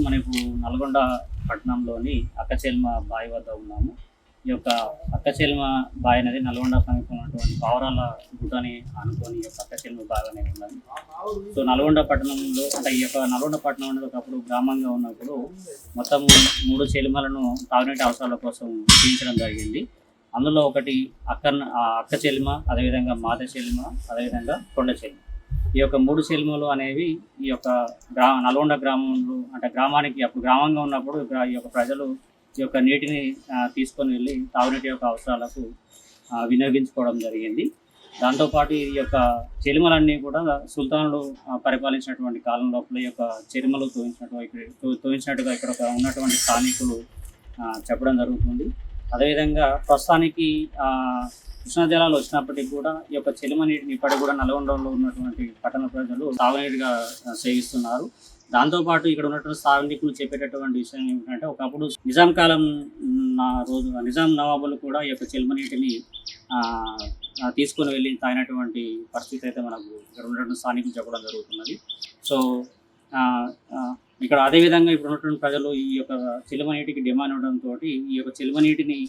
మనకు నల్గొండ పట్టణంలోని అక్కచెల్మ బావి వద్ద ఉన్నాము. ఈ యొక్క అక్కచెల్మ బావి అనేది నల్గొండ సమీపంలో ఉన్నటువంటి పావురాల గుట్టని ఆనుకొని ఈ యొక్క అక్కచెల్మ బావి అనేది ఉన్నది. సో నల్గొండ పట్టణంలో అంటే ఈ యొక్క నల్గొండ పట్టణం అనేది ఒకప్పుడు గ్రామంగా ఉన్నప్పుడు మొత్తం 3 చెల్మలను తాగునీటి అవసరాల కోసం తీయించడం జరిగింది. అందులో ఒకటి అక్కచెల్మ, అదేవిధంగా మాత చెల్మ, అదేవిధంగా కొండ చెల్మ. ఈ యొక్క 3 చెల్మలు అనేవి ఈ యొక్క నల్గొండ గ్రామంలో అంటే గ్రామానికి అప్పుడు గ్రామంగా ఉన్నప్పుడు ఈ యొక్క ప్రజలు ఈ యొక్క నీటిని తీసుకొని వెళ్ళి తాగునీటి యొక్క అవసరాలకు వినియోగించుకోవడం జరిగింది. దాంతోపాటు ఈ యొక్క చెరుమలన్నీ కూడా సుల్తానులు పరిపాలించినటువంటి కాలం లోపల ఈ యొక్క చెరుమలు తోయించినట్టుగా ఇక్కడ ఉన్నటువంటి స్థానికులు చెప్పడం జరుగుతుంది. అదేవిధంగా ప్రస్తుతానికి కృష్ణా జలాలు వచ్చినప్పటికీ కూడా ఈ యొక్క చెలిమ నీటిని ఇప్పటికి కూడా నల్గొండలో ఉన్నటువంటి పట్టణ ప్రజలు తాగునీటిగా సేవిస్తున్నారు. దాంతోపాటు ఇక్కడ ఉన్నటువంటి స్థానికులు చెప్పేటటువంటి విషయం ఏమిటంటే ఒకప్పుడు నిజాం కాలం నిజాం నవాబులు కూడా ఈ యొక్క చెలిమ నీటిని తీసుకొని వెళ్ళి తాగినటువంటి పరిస్థితి అయితే మనకు ఇక్కడ ఉన్నటువంటి స్థానికులు చెప్పడం జరుగుతున్నది. సో ఇక్కడ అదేవిధంగా ఇప్పుడు ఉన్నటువంటి ప్రజలు ఈ యొక్క చెలిమ నీటికి డిమాండ్ ఉండడంతో ఈ యొక్క చెలిమ నీటిని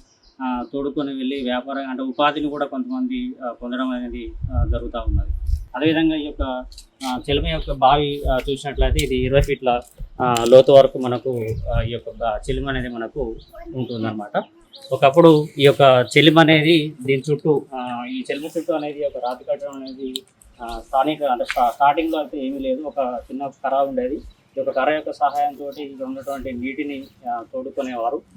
తోడుకొని వెళ్ళి వ్యాపారం అంటే ఉపాధిని కూడా కొంతమంది పొందడం అనేది జరుగుతూ ఉన్నది. అదేవిధంగా ఈ యొక్క చెలిమ యొక్క బావి చూసినట్లయితే ఇది 20 ఫీట్ల లోతు వరకు మనకు ఈ యొక్క చెలిమ అనేది మనకు ఉంటుందన్నమాట. ఒకప్పుడు ఈ యొక్క చెలిమ అనేది దీని చుట్టూ ఈ చెలిమ చుట్టూ అనేది ఒక రాతి కట్టడం అనేది స్థానిక అంటే స్టార్టింగ్లో అయితే ఏమీ లేదు, ఒక చిన్న కర్ర ఉండేది. ఈ యొక్క కర్ర యొక్క సహాయంతో ఇక్కడ ఉన్నటువంటి నీటిని తోడుకునేవారు.